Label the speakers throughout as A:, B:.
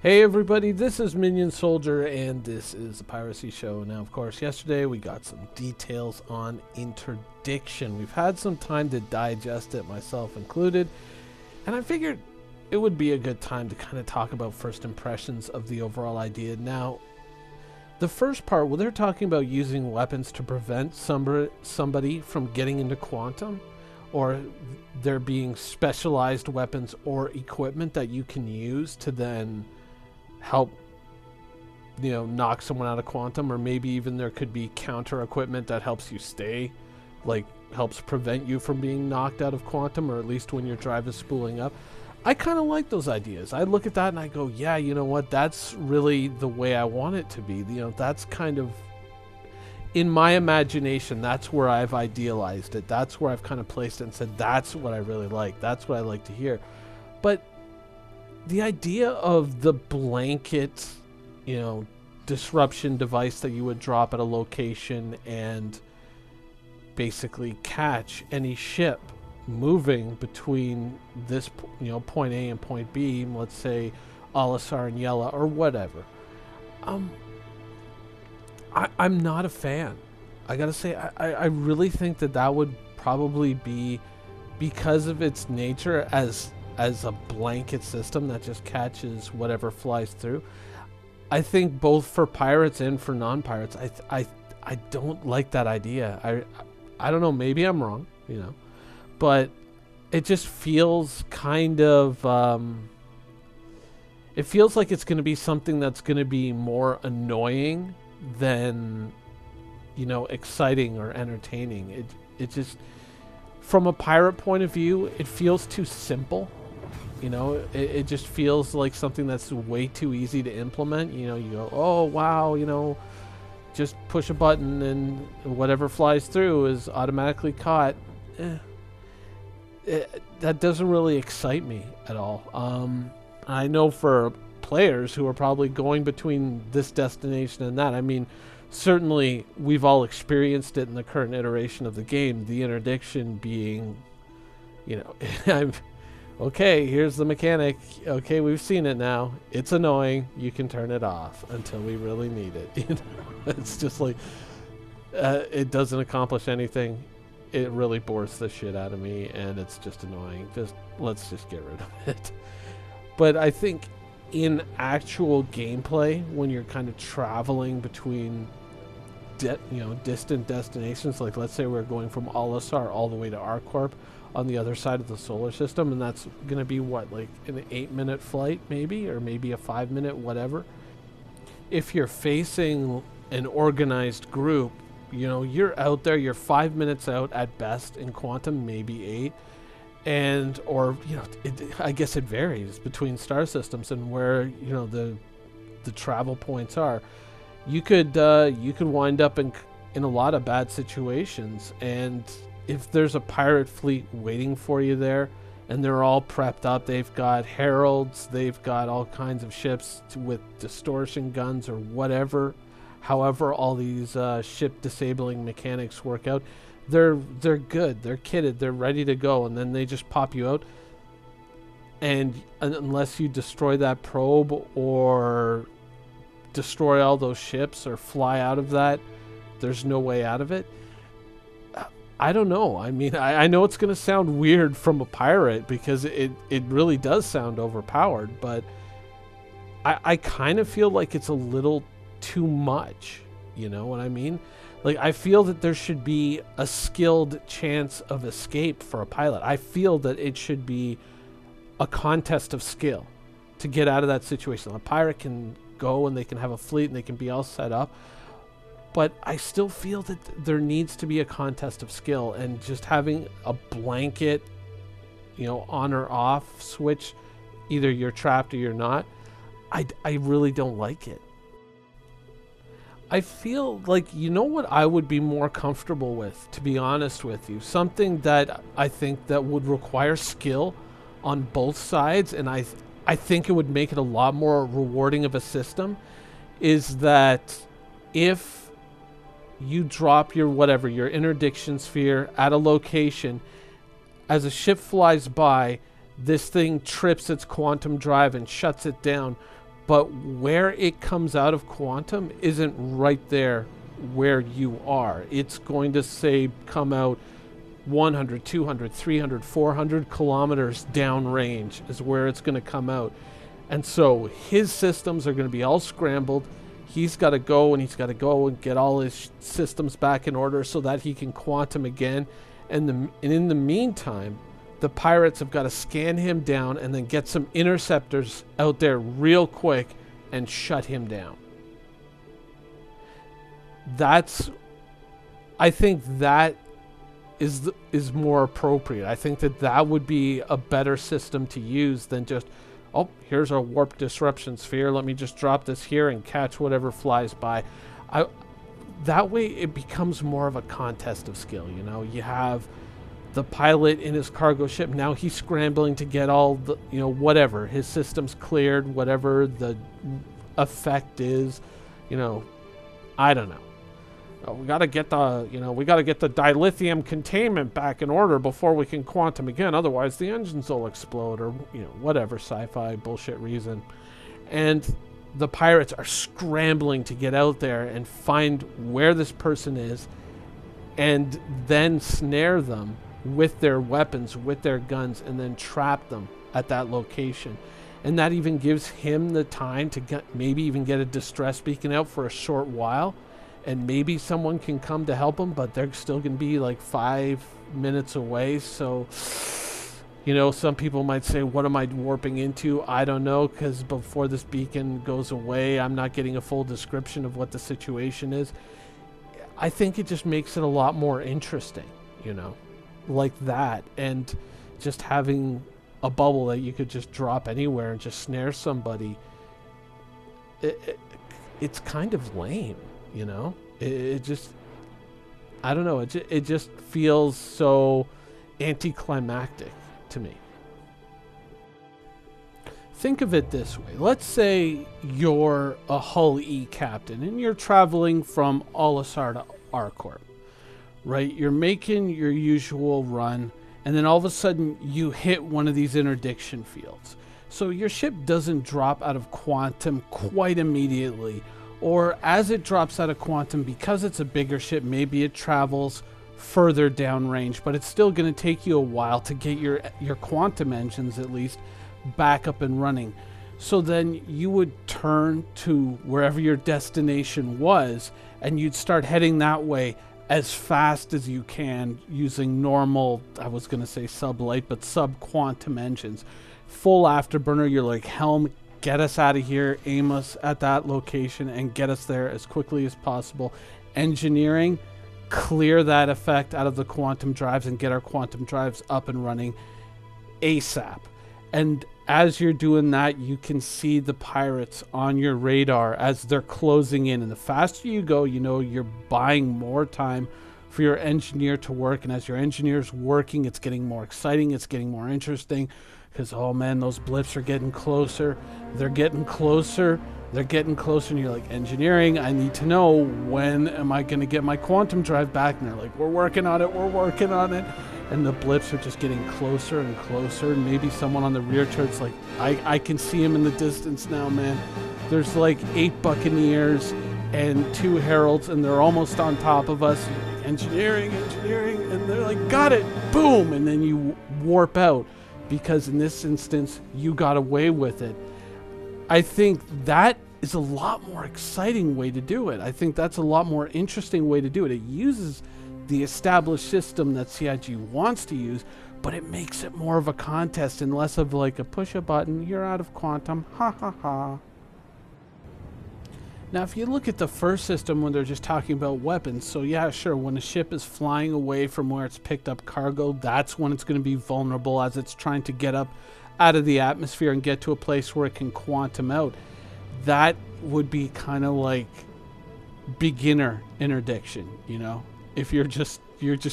A: Hey everybody, this is Minion Soldier and this is the Piracy Show. Now, of course, yesterday we got some details on Interdiction. We've had some time to digest it, myself included, and I figured it would be a good time to kind of talk about first impressions of the overall idea. Now, the first part, well, they're talking about using weapons to prevent somebody from getting into quantum, or there being specialized weapons or equipment that you can use to then help, knock someone out of quantum, or maybe even there could be counter equipment that helps you stay, like helps prevent you from being knocked out of quantum, or at least when your drive is spooling up. I kind of like those ideas. I look at that and I go, yeah, you know what? That's really the way I want it to be. That's kind of, in my imagination, that's where I've idealized it. That's where I've kind of placed it and said, that's what I really like. That's what I like to hear. But the idea of the blanket, disruption device that you would drop at a location and basically catch any ship moving between this, point A and point B, let's say Alisar and Yella or whatever. I'm not a fan. I gotta say, I really think that would probably be, because of its nature as a blanket system that just catches whatever flies through. I think both for pirates and for non-pirates, I don't like that idea. I don't know, maybe I'm wrong, but it just feels kind of, it feels like it's going to be something that's going to be more annoying than, exciting or entertaining. It just, from a pirate point of view, it feels too simple. It just feels like something that's way too easy to implement. You go, oh wow, just push a button and whatever flies through is automatically caught. That doesn't really excite me at all. I know for players who are probably going between this destination and that, I mean, certainly we've all experienced it in the current iteration of the game, the interdiction being, okay, here's the mechanic. Okay, we've seen it now. It's annoying. You can turn it off until we really need it. It's just like, it doesn't accomplish anything. It really bores the shit out of me, and it's just annoying. Let's just get rid of it. But I think in actual gameplay, when you're kind of traveling between distant destinations, like let's say we're going from Alisar all the way to Arcorp on the other side of the solar system, and that's going to be what, like an 8-minute flight maybe, or maybe a 5-minute, whatever. If you're facing an organized group, you're out there, you're 5 minutes out at best in quantum, maybe 8. And, or, I guess it varies between star systems and where, the travel points are. You could wind up in a lot of bad situations, and if there's a pirate fleet waiting for you there and they're all prepped up, they've got heralds, they've got all kinds of ships with distortion guns or whatever, however all these ship disabling mechanics work out, they're good, they're kitted, they're ready to go, and then they just pop you out, and unless you destroy that probe or destroy all those ships or fly out of that, there's no way out of it. I don't know. I mean, I know it's going to sound weird from a pirate because it really does sound overpowered, but I kind of feel like it's a little too much. You know what I mean? Like, I feel that there should be a skilled chance of escape for a pilot. I feel that it should be a contest of skill to get out of that situation. A pirate can go and they can have a fleet and they can be all set up. But I still feel that there needs to be a contest of skill, and just having a blanket, on or off switch, either you're trapped or you're not, I really don't like it. I feel like, what I would be more comfortable with, to be honest with you, something that I think that would require skill on both sides, and I think it would make it a lot more rewarding of a system, is that if you drop your interdiction sphere at a location, as a ship flies by, this thing trips its quantum drive and shuts it down. but where it comes out of quantum isn't right there where you are. It's going to say come out 100, 200, 300, 400 kilometers downrange is where it's going to come out. And so his systems are going to be all scrambled. He's got to go and get all his systems back in order so that he can quantum again. And in the meantime, the pirates have got to scan him down and then get some interceptors out there real quick and shut him down. I think that is more appropriate. I think that would be a better system to use than just, oh, here's our warp disruption sphere. Let me just drop this here and catch whatever flies by. That way it becomes more of a contest of skill. You know, you have the pilot in his cargo ship. Now he's scrambling to get all the, you know, whatever his system's cleared, whatever the effect is, you know, I don't know. We got to get the, you know, we got to get the dilithium containment back in order before we can quantum again. Otherwise, the engines will explode, or, you know, whatever sci-fi bullshit reason. And the pirates are scrambling to get out there and find where this person is, and then snare them with their weapons, with their guns, and then trap them at that location. And that even gives him the time to maybe even get a distress beacon out for a short while. And maybe someone can come to help them, but they're still going to be like 5 minutes away. So, you know, some people might say, what am I warping into? I don't know, because before this beacon goes away, I'm not getting a full description of what the situation is. I think it just makes it a lot more interesting, you know, like that. And just having a bubble that you could just drop anywhere and just snare somebody, it's kind of lame. You know, it just, I don't know. It just feels so anticlimactic to me. Think of it this way. Let's say you're a Hawley captain and you're traveling from Olisar to Arcorp, right? You're making your usual run, and then all of a sudden you hit one of these interdiction fields. So your ship doesn't drop out of quantum quite immediately. Or as it drops out of quantum, because it's a bigger ship, maybe it travels further downrange, but it's still going to take you a while to get your quantum engines at least back up and running. So then you would turn to wherever your destination was, and you'd start heading that way as fast as you can using normal, I was going to say sublight, but sub-quantum engines. Full afterburner, you're like, helm, get us out of here, aim us at that location, and get us there as quickly as possible. Engineering, clear that effect out of the quantum drives and get our quantum drives up and running ASAP. And as you're doing that, you can see the pirates on your radar as they're closing in. And the faster you go, you know, you're buying more time for your engineer to work. And as your engineer's working, it's getting more exciting, it's getting more interesting. Because, oh man, those blips are getting closer. They're getting closer. They're getting closer. And you're like, engineering, I need to know, when am I going to get my quantum drive back? And they're like, we're working on it. We're working on it. And the blips are just getting closer and closer. And maybe someone on the rear turret's like, I can see him in the distance now, man. There's like 8 Buccaneers and 2 Heralds, and they're almost on top of us. And you're like, engineering. And they're like, got it. Boom. And then you warp out. Because in this instance, you got away with it. I think that is a lot more exciting way to do it. I think that's a lot more interesting way to do it. It uses the established system that CIG wants to use, but it makes it more of a contest and less of like a push a button, you're out of quantum, ha ha ha. Now, if you look at the first system when they're just talking about weapons, so yeah, sure, when a ship is flying away from where it's picked up cargo, that's when it's going to be vulnerable as it's trying to get up out of the atmosphere and get to a place where it can quantum out. That would be kind of like beginner interdiction, you know? If you're just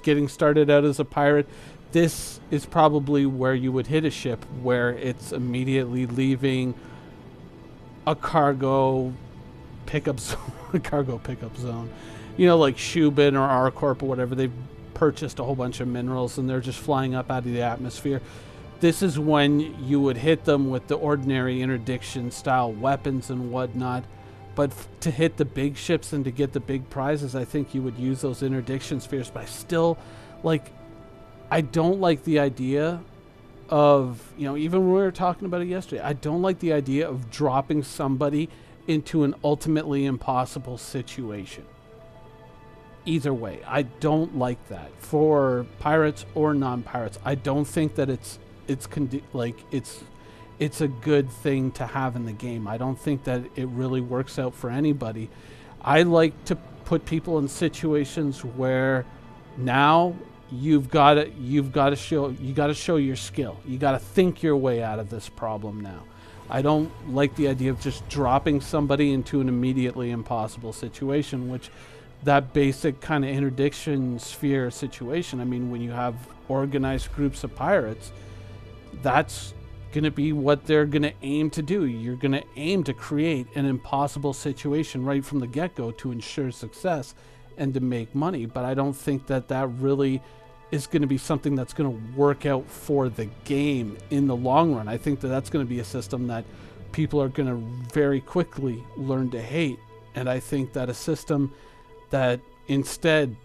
A: getting started out as a pirate, this is probably where you would hit a ship where it's immediately leaving a cargo pickup zone, cargo pickup zone, you know, like Shubin or Arcorp or whatever. They've purchased a whole bunch of minerals and they're just flying up out of the atmosphere. this is when you would hit them with the ordinary interdiction style weapons and whatnot. But to hit the big ships and to get the big prizes, I think you would use those interdiction spheres. But I still, like, I don't like the idea of, you know, even when we were talking about it yesterday, I don't like the idea of dropping somebody into an ultimately impossible situation. Either way, I don't like that for pirates or non-pirates. I don't think that it's a good thing to have in the game. I don't think that it really works out for anybody. I like to put people in situations where now you've got to show your skill. You got to think your way out of this problem now. I don't like the idea of just dropping somebody into an immediately impossible situation, which that basic kind of interdiction sphere situation. I mean, when you have organized groups of pirates, that's going to be what they're going to aim to do. You're going to aim to create an impossible situation right from the get-go to ensure success and to make money. But I don't think that that really is going to be something that's going to work out for the game in the long run. I think that that's going to be a system that people are going to very quickly learn to hate. And I think that a system that instead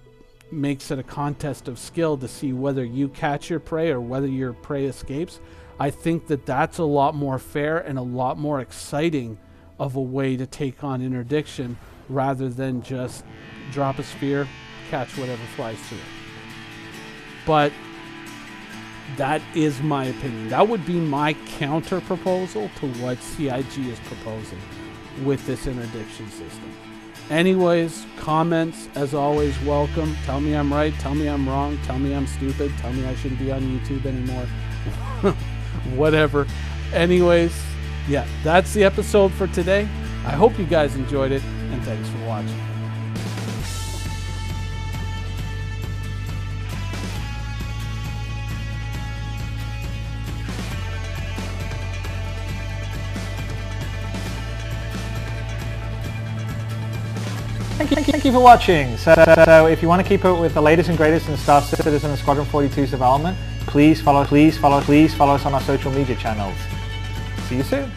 A: makes it a contest of skill to see whether you catch your prey or whether your prey escapes, I think that that's a lot more fair and a lot more exciting of a way to take on interdiction rather than just drop a sphere, catch whatever flies through it. But that is my opinion. That would be my counter proposal to what CIG is proposing with this interdiction system. Anyways, comments, as always, welcome. Tell me I'm right, tell me I'm wrong, tell me I'm stupid, tell me I shouldn't be on YouTube anymore. Whatever. Anyways, yeah, that's the episode for today. I hope you guys enjoyed it, and thanks for watching.
B: Thank you for watching. So if you want to keep up with the latest and greatest in Star Citizen and Squadron 42's development, please follow us on our social media channels. See you soon.